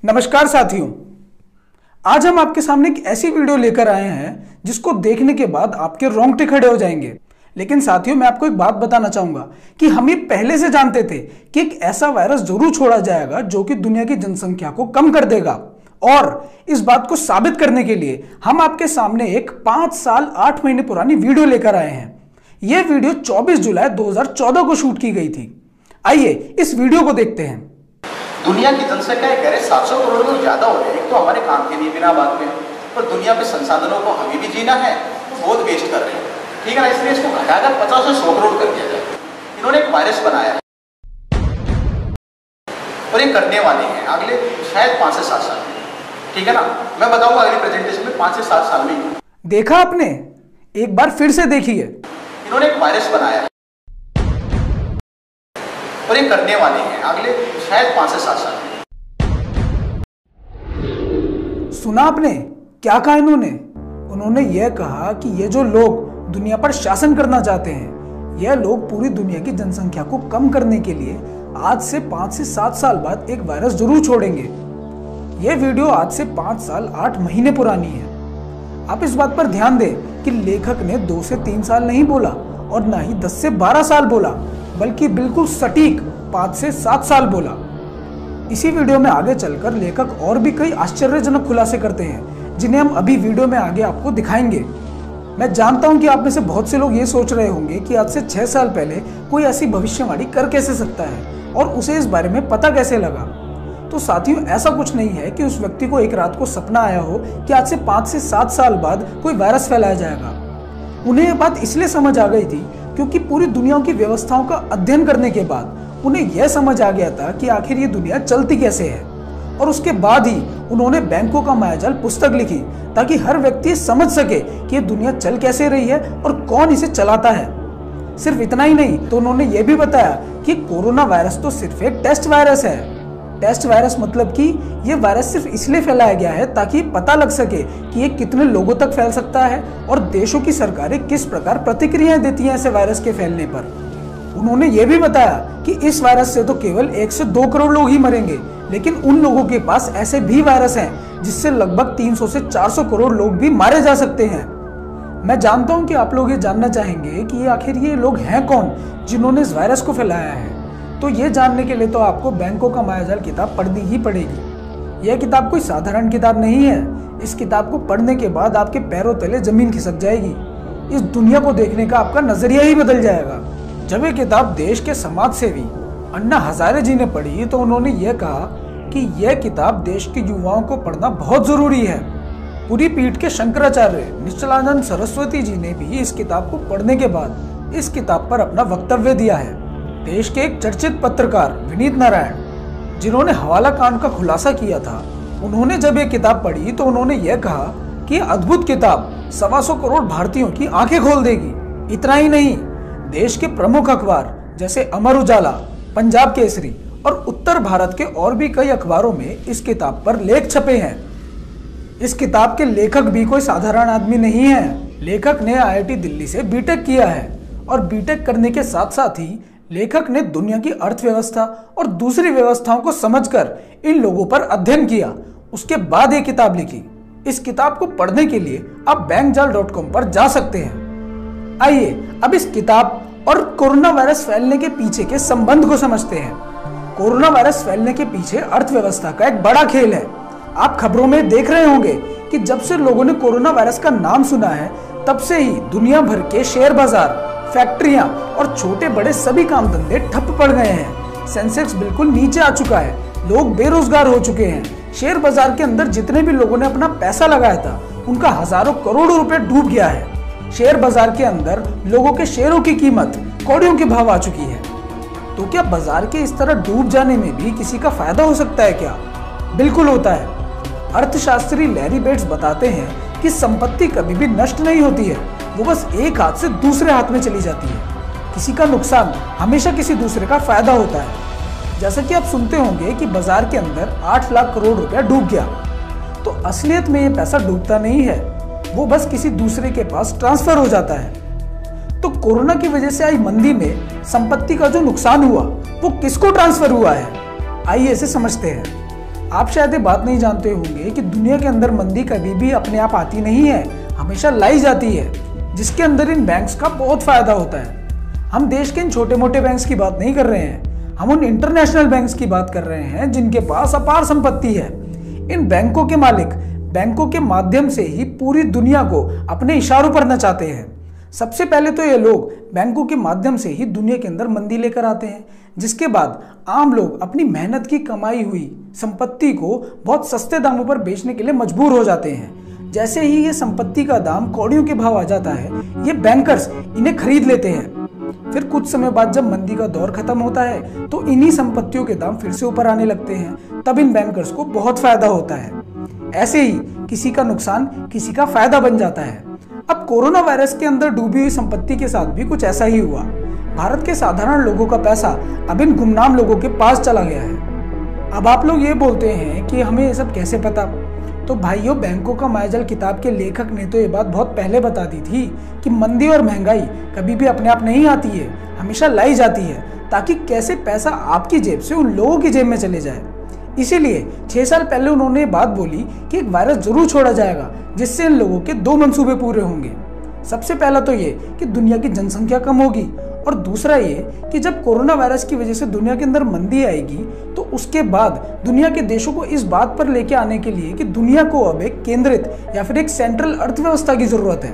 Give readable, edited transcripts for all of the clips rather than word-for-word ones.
नमस्कार साथियों, आज हम आपके सामने एक ऐसी वीडियो लेकर आए हैं जिसको देखने के बाद आपके रोंगटे खड़े हो जाएंगे। लेकिन साथियों, मैं आपको एक बात बताना चाहूंगा कि हम ये पहले से जानते थे कि एक ऐसा वायरस जरूर छोड़ा जाएगा जो कि दुनिया की जनसंख्या को कम कर देगा। और इस बात को साबित करने के लिए हम आपके सामने एक 5 साल 8 महीने पुरानी वीडियो लेकर आए हैं। यह वीडियो 24 जुलाई 2014 को शूट की गई थी। आइए इस वीडियो को देखते हैं। दुनिया की जनसंख्या कह रहे 700 करोड़ से ज्यादा हो रही है। तो हमारे काम के लिए बिना बात में, पर दुनिया में संसाधनों को हमें भी जीना है तो बहुत वेस्ट कर रहे हैं, ठीक है ना। इसलिए इसको घटाकर 50 से 100 करोड़ कर दिया जाए। इन्होंने एक वायरस बनाया है और ये करने वाले हैं अगले शायद 5 से 7 साल में, ठीक है ना। मैं बताऊंगा अगली प्रेजेंटेशन में 5 से 7 साल में। देखा आपने? एक बार फिर से देखिए। इन्होंने एक वायरस बनाया है और ये करने वाले हैं अगले शायद 5 से 7 साल में। सुना आपने क्या कहा इन्होंने? उन्होंने यह कहा कि ये जो लोग दुनिया पर शासन करना चाहते हैं, यह लोग पूरी दुनिया की जनसंख्या को कम करने के लिए आज से 5 से 7 साल बाद एक वायरस जरूर छोड़ेंगे। यह वीडियो आज से 5 साल 8 महीने पुरानी है। आप इस बात पर ध्यान दें कि लेखक ने 2 से 3 साल नहीं बोला और ना ही 10 से 12 साल बोला, बल्कि बिल्कुल सटीक 5 से 7 साल बोला। इसी वीडियो में आगे चलकर लेखक और भी कई आश्चर्यजनक खुलासे करते हैं जिन्हें हम अभी वीडियो में आगे आपको दिखाएंगे। मैं जानता हूं कि आप में से बहुत से लोग ये सोच रहे होंगे कि आज से 6 साल पहले कोई ऐसी भविष्यवाणी कर कैसे सकता है और उसे इस बारे में पता कैसे लगा। तो साथियों, ऐसा कुछ नहीं है कि उस व्यक्ति को एक रात को सपना आया हो कि आज से 5 से 7 साल बाद कोई वायरस फैलाया जाएगा। उन्हें यह बात इसलिए समझ आ गई थी क्योंकि पूरी दुनिया की व्यवस्थाओं का अध्ययन करने के बाद उन्हें यह समझ आ गया था कि आखिर ये दुनिया चलती कैसे है। और उसके बाद ही उन्होंने बैंकों का मायाजाल पुस्तक लिखी ताकि हर व्यक्ति समझ सके कि ये दुनिया चल कैसे रही है और कौन इसे चलाता है। सिर्फ इतना ही नहीं, तो उन्होंने ये भी बताया कि कोरोना वायरस तो सिर्फ एक टेस्ट वायरस है। टेस्ट वायरस मतलब कि ये वायरस सिर्फ इसलिए फैलाया गया है ताकि पता लग सके कि ये कितने लोगों तक फैल सकता है और देशों की सरकारें किस प्रकार प्रतिक्रियाएं देती हैं ऐसे वायरस के फैलने पर। उन्होंने ये भी बताया कि इस वायरस से तो केवल 1 से 2 करोड़ लोग ही मरेंगे, लेकिन उन लोगों के पास ऐसे भी वायरस हैं जिससे लगभग 300 से 400 करोड़ लोग भी मारे जा सकते हैं। मैं जानता हूं कि आप लोग ये जानना चाहेंगे कि आखिर ये लोग हैं कौन जिन्होंने इस वायरस को फैलाया है। तो ये जानने के लिए तो आपको बैंकों का मायाजाल किताब पढ़नी ही पड़ेगी। यह किताब कोई साधारण किताब नहीं है। इस किताब को पढ़ने के बाद आपके पैरों तले जमीन खिसक जाएगी। इस दुनिया को देखने का आपका नजरिया ही बदल जाएगा। जब ये किताब देश के समाज सेवी अन्ना हजारे जी ने पढ़ी तो उन्होंने यह कहा कि यह किताब देश के युवाओं को पढ़ना बहुत जरूरी है। पूरी पीठ के शंकराचार्य निश्चलानंद सरस्वती जी ने भी इस किताब को पढ़ने के बाद इस किताब पर अपना वक्तव्य दिया है। देश के एक चर्चित पत्रकार विनीत नारायण, जिन्होंने हवाला कांड का खुलासा किया था, उन्होंने जब ये किताब पढ़ी तो उन्होंने यह कहा कि अद्भुत किताब 125 करोड़ भारतीयों की आंखें खोल देगी। इतना ही नहीं, देश के प्रमुख अखबार जैसे अमर उजाला, पंजाब केसरी और उत्तर भारत के और भी कई अखबारों में इस किताब पर लेख छपे हैं। इस किताब के लेखक भी कोई साधारण आदमी नहीं है। लेखक ने IIT दिल्ली से बीटेक किया है और बीटेक करने के साथ साथ ही लेखक ने दुनिया की अर्थव्यवस्था और दूसरी व्यवस्थाओं को समझकर इन लोगों पर अध्ययन किया, उसके बाद ये किताब लिखी। इस किताब को पढ़ने के लिए आप bankjal.com पर जा सकते हैं। आइए अब इस किताब और कोरोना वायरस फैलने के पीछे के संबंध को समझते हैं। कोरोना वायरस फैलने के पीछे अर्थव्यवस्था का एक बड़ा खेल है। आप खबरों में देख रहे होंगे कि जब से लोगों ने कोरोना वायरस का नाम सुना है, तब से ही दुनिया भर के शेयर बाजार, फैक्ट्रियां और छोटे बड़े सभी काम धंधे ठप पड़ गए हैं। सेंसेक्स बिल्कुल नीचे आ चुका है। लोग बेरोजगार हो चुके हैं। शेयर बाजार के अंदर जितने भी लोगों ने अपना पैसा लगाया था, उनका हजारों करोड़ों रुपए डूब गया है। शेयर बाजार के अंदर लोगों के शेयरों की कीमत कौड़ियों के भाव आ चुकी है। तो क्या बाजार के इस तरह डूब जाने में भी किसी का फायदा हो सकता है क्या? बिल्कुल होता है। अर्थशास्त्री लैरी बेट्स बताते हैं कि संपत्ति कभी भी नष्ट नहीं होती है, वो बस एक हाथ से दूसरे हाथ में चली जाती है। किसी का नुकसान हमेशा किसी दूसरे का फायदा होता है। जैसा कि आप सुनते होंगे कि बाजार के अंदर 8 लाख करोड़ रुपया डूब गया, तो असलियत में ये पैसा डूबता नहीं है, वो बस किसी दूसरे के पास ट्रांसफर हो जाता है। तो कोरोना की वजह से आई मंदी में संपत्ति का जो नुकसान हुआ वो किसको ट्रांसफर हुआ है? आइए इसे समझते हैं। आप शायद ये बात नहीं जानते होंगे कि दुनिया के अंदर मंदी कभी भी अपने आप आती नहीं है, हमेशा लाई जाती है, जिसके अंदर इन बैंक्स का बहुत फायदा होता है। हम देश के इन छोटे मोटे बैंक्स की बात नहीं कर रहे हैं, हम उन इंटरनेशनल बैंक्स की बात कर रहे हैं जिनके पास अपार संपत्ति है। इन बैंकों के मालिक बैंकों के माध्यम से ही पूरी दुनिया को अपने इशारों पर नचाते हैं। सबसे पहले तो ये लोग बैंकों के माध्यम से ही दुनिया के अंदर मंदी लेकर आते हैं, जिसके बाद आम लोग अपनी मेहनत की कमाई हुई संपत्ति को बहुत सस्ते दामों पर बेचने के लिए मजबूर हो जाते हैं। जैसे ही ये संपत्ति का दाम कौड़ियों के भाव आ जाता है, ये बैंकर्स इन्हें खरीद लेते हैं। फिर कुछ समय बाद जब मंदी का दौर खत्म होता है तो इन्हीं संपत्तियों के दाम फिर से ऊपर आने लगते हैं। तब इन बैंकर्स को बहुत फायदा होता है। ऐसे ही किसी का नुकसान किसी का फायदा बन जाता है। अब कोरोना वायरस के अंदर डूबी हुई संपत्ति के साथ भी कुछ ऐसा ही हुआ। भारत के साधारण लोगों का पैसा अब इन गुमनाम लोगों के पास चला गया है। अब आप लोग ये बोलते हैं कि हमें ये सब कैसे पता? तो भाइयों, बैंकों का मायाजाल किताब के लेखक ने तो ये बात बहुत पहले बता दी थी कि मंदी और महंगाई कभी भी अपने आप नहीं आती है, हमेशा लाई जाती है, ताकि कैसे पैसा आपकी जेब से उन लोगों की जेब में चले जाए। इसीलिए 6 साल पहले उन्होंने बात बोली कि एक वायरस जरूर छोड़ा जाएगा जिससे इन लोगों के 2 मंसूबे पूरे होंगे। सबसे पहला तो ये कि दुनिया की जनसंख्या कम होगी, और दूसरा ये कि जब कोरोना वायरस की वजह से दुनिया के अंदर मंदी आएगी तो उसके बाद दुनिया के देशों को इस बात पर लेके आने के लिए कि दुनिया को अब एक केंद्रित या फिर एक सेंट्रल अर्थव्यवस्था की जरूरत है।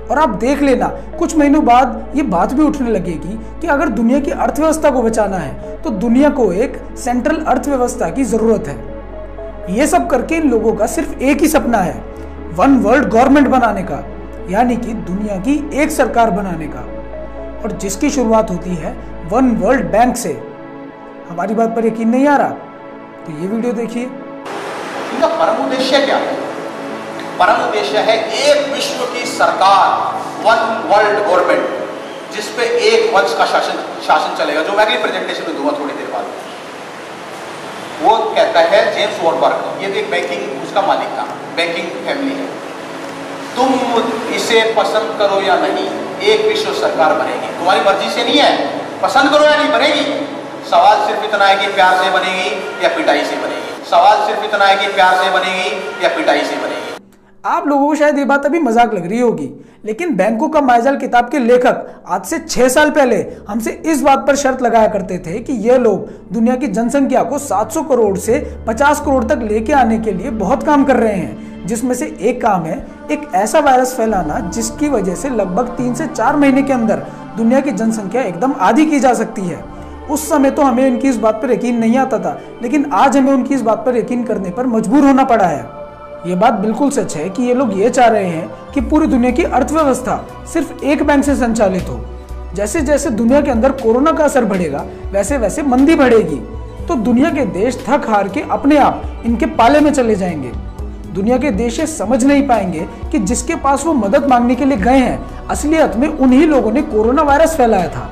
और आप देख लेना, कुछ महीनों बाद ये बात भी उठने लगेगी कि अगर दुनिया की अर्थव्यवस्था को बचाना है तो दुनिया को एक सेंट्रल अर्थव्यवस्था की जरूरत है। ये सब करके इन लोगों का सिर्फ एक ही सपना है, वन वर्ल्ड गवर्नमेंट बनाने का, यानी कि दुनिया की एक सरकार बनाने का, और जिसकी शुरुआत होती है वन वर्ल्ड बैंक से। हमारी बात पर यकीन नहीं आ रहा तो ये वीडियो देखिए। इनका परम उद्देश्य क्या है? परम उद्देश्य है एक विश्व की सरकार, वन वर्ल्ड गवर्नमेंट, जिसपे एक वंश का शासन चलेगा, जो मैं अगली प्रेजेंटेशन में दूंगा थोड़ी देर बाद। वो कहता है जेम्स वॉरबर्ग, ये एक बैंकिंग उसका मालिक था, बैंकिंग फैमिली है। तुम इसे पसंद करो या नहीं, एक विश्व सरकार बनेगी। तुम्हारी मर्जी से नहीं है, पसंद करो या नहीं, बनेगी। सवाल सिर्फ इतना है कि प्यार से बनेगी या पिटाई से बनेगी। सवाल सिर्फ इतना है कि प्यार से बनेगी या पिटाई से बनेगी। आप लोगों को शायद ये बात अभी मजाक लग रही होगी, लेकिन बैंकों का मायाजाल किताब के लेखक आज से 6 साल पहले हमसे इस बात पर शर्त लगाया करते थे कि ये लोग दुनिया की जनसंख्या को 700 करोड़ से 50 करोड़ तक लेके आने के लिए बहुत काम कर रहे हैं, जिसमें से एक काम है एक ऐसा वायरस फैलाना जिसकी वजह से लगभग 3 से 4 महीने के अंदर दुनिया की जनसंख्या एकदम आधी की जा सकती है। उस समय तो हमें उनकी इस बात पर यकीन नहीं आता था, लेकिन आज हमें उनकी इस बात पर यकीन करने पर मजबूर होना पड़ा है। ये बात बिल्कुल सच है कि ये लोग ये चाह रहे हैं कि पूरी दुनिया की अर्थव्यवस्था सिर्फ एक बैंक से संचालित हो। जैसे जैसे दुनिया के अंदर कोरोना का असर बढ़ेगा वैसे वैसे मंदी बढ़ेगी, तो दुनिया के देश थक हार के अपने आप इनके पाले में चले जाएंगे। दुनिया के देश ये समझ नहीं पाएंगे कि जिसके पास वो मदद मांगने के लिए गए हैं, असलियत में उन्हीं लोगों ने कोरोना वायरस फैलाया था।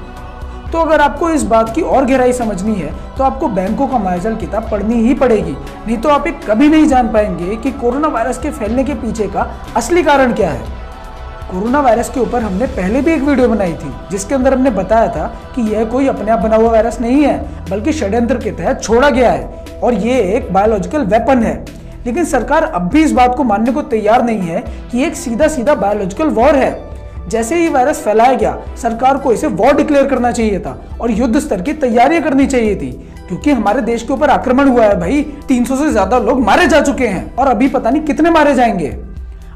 तो अगर आपको इस बात की और गहराई समझनी है तो आपको बैंकों का मायाजाल किताब पढ़नी ही पड़ेगी, नहीं तो आप कभी नहीं जान पाएंगे कि कोरोना वायरस के फैलने के पीछे का असली कारण क्या है। कोरोना वायरस के ऊपर हमने पहले भी एक वीडियो बनाई थी, जिसके अंदर हमने बताया था कि यह कोई अपने आप बना हुआ वायरस नहीं है, बल्कि षड्यंत्र के तहत छोड़ा गया है और ये एक बायोलॉजिकल वेपन है। लेकिन सरकार अब भी इस बात को मानने को तैयार नहीं है कि एक सीधा सीधा बायोलॉजिकल वॉर है। जैसे ही वायरस फैलाया गया, सरकार को इसे वॉर डिक्लेयर करना चाहिए था और युद्ध स्तर की तैयारियां करनी चाहिए थी, क्योंकि हमारे देश के ऊपर आक्रमण हुआ है भाई। 300 से ज्यादा लोग मारे जा चुके हैं और अभी पता नहीं कितने मारे जाएंगे।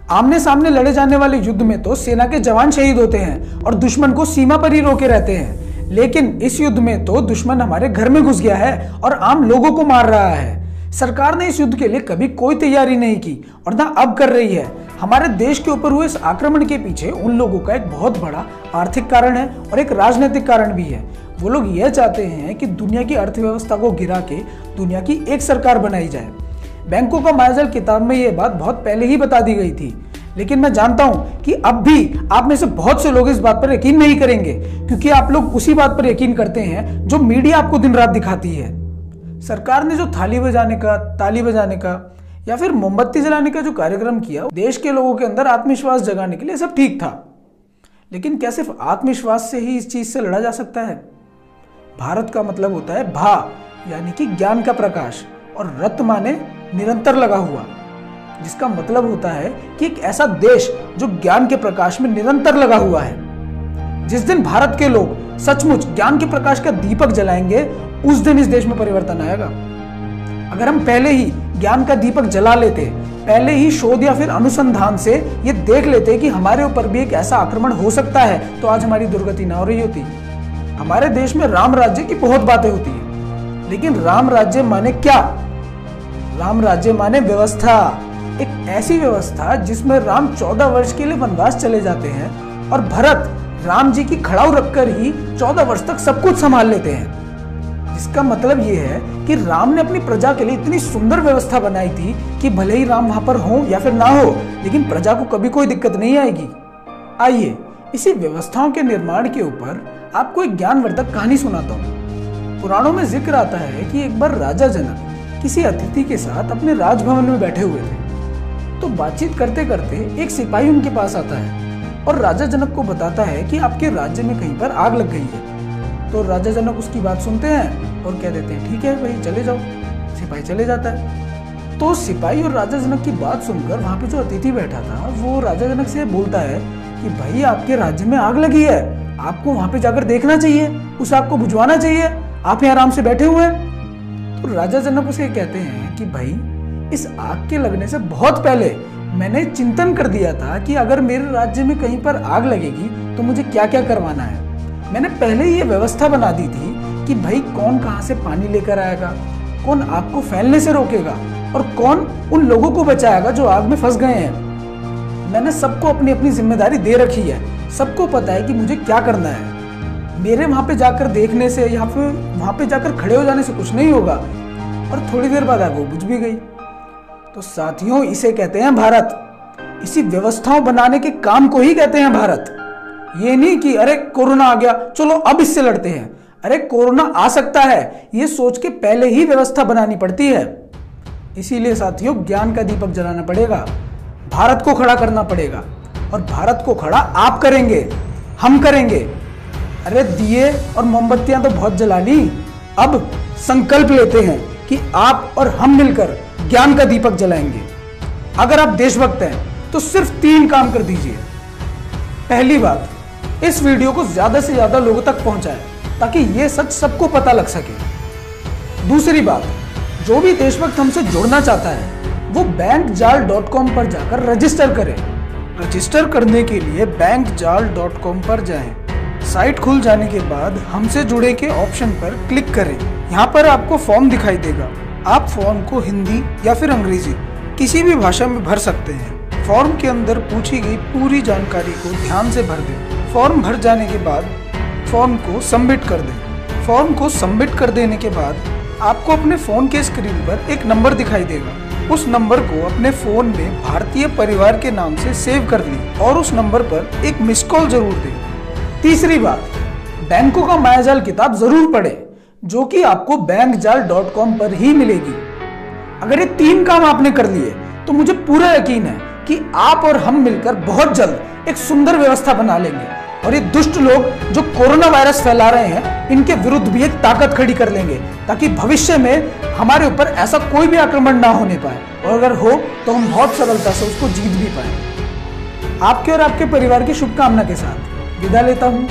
आमने सामने लड़े जाने वाले युद्ध में तो सेना के जवान शहीद होते हैं और दुश्मन को सीमा पर ही रोके रहते हैं, लेकिन इस युद्ध में तो दुश्मन हमारे घर में घुस गया है और आम लोगों को मार रहा है। सरकार ने इस युद्ध के लिए कभी कोई तैयारी नहीं की और ना अब कर रही है। हमारे देश के ऊपर हुए इस आक्रमण के पीछे उन लोगों का एक बहुत बड़ा आर्थिक कारण है और एक राजनीतिक कारण भी है। वो लोग यह चाहते हैं कि दुनिया की अर्थव्यवस्था को गिरा के दुनिया की एक सरकार बनाई जाए। बैंकों का मायाजाल किताब में यह बात बहुत पहले ही बता दी गई थी, लेकिन मैं जानता हूं कि अब भी आप में से बहुत से लोग इस बात पर यकीन नहीं करेंगे, क्योंकि आप लोग उसी बात पर यकीन करते हैं जो मीडिया आपको दिन रात दिखाती है। सरकार ने जो थाली बजाने का, ताली बजाने का या फिर मोमबत्ती जलाने का जो कार्यक्रम किया, देश के लोगों के अंदर आत्मविश्वास जगाने के लिए सब ठीक था, लेकिन क्या सिर्फ आत्मविश्वास से ही इस चीज से लड़ा जा सकता है? भारत का मतलब होता है भा, यानी कि ज्ञान का प्रकाश, और रत माने निरंतर लगा हुआ, जिसका मतलब होता है कि एक ऐसा देश जो ज्ञान के प्रकाश में निरंतर लगा हुआ है। जिस दिन भारत के लोग सचमुच ज्ञान के प्रकाश का दीपक जलाएंगे, उस दिन इस देश में परिवर्तन आएगा। अगर हम पहले ही ज्ञान का दीपक जला लेते, पहले ही शोध या फिर अनुसंधान से ये देख लेते कि हमारे ऊपर भी एक ऐसा आक्रमण हो सकता है, तो आज हमारी दुर्गति ना हो रही होती। हमारे देश में राम राज्य की बहुत बातें होती है, लेकिन राम राज्य माने क्या? राम राज्य माने व्यवस्था, एक ऐसी व्यवस्था जिसमें राम 14 वर्ष के लिए वनवास चले जाते हैं और भरत राम जी की खड़ाऊ रखकर ही 14 वर्ष तक सब कुछ संभाल लेते हैं। इसका मतलब यह है कि राम ने अपनी प्रजा के लिए इतनी सुंदर व्यवस्था बनाई थी कि भले ही राम वहां पर हो या फिर ना हो, लेकिन प्रजा को कभी कोई दिक्कत नहीं आएगी। आइए इसी व्यवस्थाओं के निर्माण के ऊपर आपको एक ज्ञानवर्धक कहानी सुनाता हूँ। पुराणों में जिक्र आता है कि एक बार राजा जनक किसी अतिथि के साथ अपने राजभवन में बैठे हुए थे। तो बातचीत करते करते एक सिपाही उनके पास आता है और राजा जनक को बताता है कि आपके राज्य में कहीं पर आग लग गई है। तो राजा जनक उसकी बात सुनते हैं और कह देते हैं ठीक है भाई चले जाओ। सिपाही चले जाता है। तो सिपाही और राजा जनक की बात सुनकर वहां पे जो अतिथि बैठा था वो राजा जनक से बोलता है कि भाई आपके राज्य में आग लगी है, आपको वहां पे जाकर देखना चाहिए, उस आग को बुझवाना चाहिए, आप यहाँ आराम से बैठे हुए हैं। तो राजा जनक उसे कहते हैं कि भाई इस आग के लगने से बहुत पहले मैंने चिंतन कर दिया था कि अगर मेरे राज्य में कहीं पर आग लगेगी तो मुझे क्या क्या करवाना है। मैंने पहले ही ये व्यवस्था बना दी थी कि भाई कौन कहां से पानी लेकर आएगा, कौन आग को फैलने से रोकेगा और कौन उन लोगों को बचाएगा जो आग में फंस गए हैं। मैंने सबको अपनी अपनी जिम्मेदारी दे रखी है, सबको पता है कि मुझे क्या करना है। मेरे वहां पे जाकर देखने से या फिर वहां पे जाकर खड़े हो जाने से कुछ नहीं होगा। और थोड़ी देर बाद आग वो बुझ भी गई। तो साथियों इसे कहते हैं भारत। इसी व्यवस्थाओं बनाने के काम को ही कहते हैं भारत। ये नहीं कि अरे कोरोना आ गया चलो अब इससे लड़ते हैं। अरे कोरोना आ सकता है, ये सोच के पहले ही व्यवस्था बनानी पड़ती है। इसीलिए साथियों ज्ञान का दीपक जलाना पड़ेगा, भारत को खड़ा करना पड़ेगा और भारत को खड़ा आप करेंगे, हम करेंगे। अरे दिए और मोमबत्तियां तो बहुत जला ली, अब संकल्प लेते हैं कि आप और हम मिलकर ज्ञान का दीपक जलाएंगे। अगर आप देशभक्त हैं तो सिर्फ 3 काम कर दीजिए। पहली बात, इस वीडियो को ज्यादा से ज्यादा लोगों तक पहुंचाएं ताकि यह सच सबको पता लग सके। दूसरी बात, जो भी देशभक्त हमसे जुड़ना चाहता है वो bankjaal.com पर जाकर रजिस्टर करें। रजिस्टर करने के लिए bankjaal.com पर जाएं। साइट खुल जाने के बाद हमसे जुड़े के ऑप्शन पर क्लिक करें। यहाँ पर आपको फॉर्म दिखाई देगा। आप फॉर्म को हिंदी या फिर अंग्रेजी किसी भी भाषा में भर सकते हैं। फॉर्म के अंदर पूछी गई पूरी जानकारी को ध्यान से भर दें। फॉर्म भर जाने के बाद फॉर्म को सबमिट कर दें। फॉर्म को सबमिट कर देने के बाद आपको अपने फोन के स्क्रीन पर एक नंबर दिखाई देगा। उस नंबर को अपने फोन में भारतीय परिवार के नाम से सेव कर लें और उस नंबर पर एक मिस कॉल जरूर दें। तीसरी बात, बैंकों का मायाजाल किताब जरूर पढ़ें जो कि आपको bankjaal.com पर ही मिलेगी। अगर ये 3 काम आपने कर लिए तो मुझे पूरा यकीन है कि आप और हम मिलकर बहुत जल्द एक सुंदर व्यवस्था बना लेंगे और ये दुष्ट लोग जो कोरोना वायरस फैला रहे हैं इनके विरुद्ध भी एक ताकत खड़ी कर लेंगे ताकि भविष्य में हमारे ऊपर ऐसा कोई भी आक्रमण ना होने पाए, और अगर हो तो हम बहुत सरलता से उसको जीत भी पाए। आपके और आपके परिवार की शुभकामना के साथ विदा लेता हूं।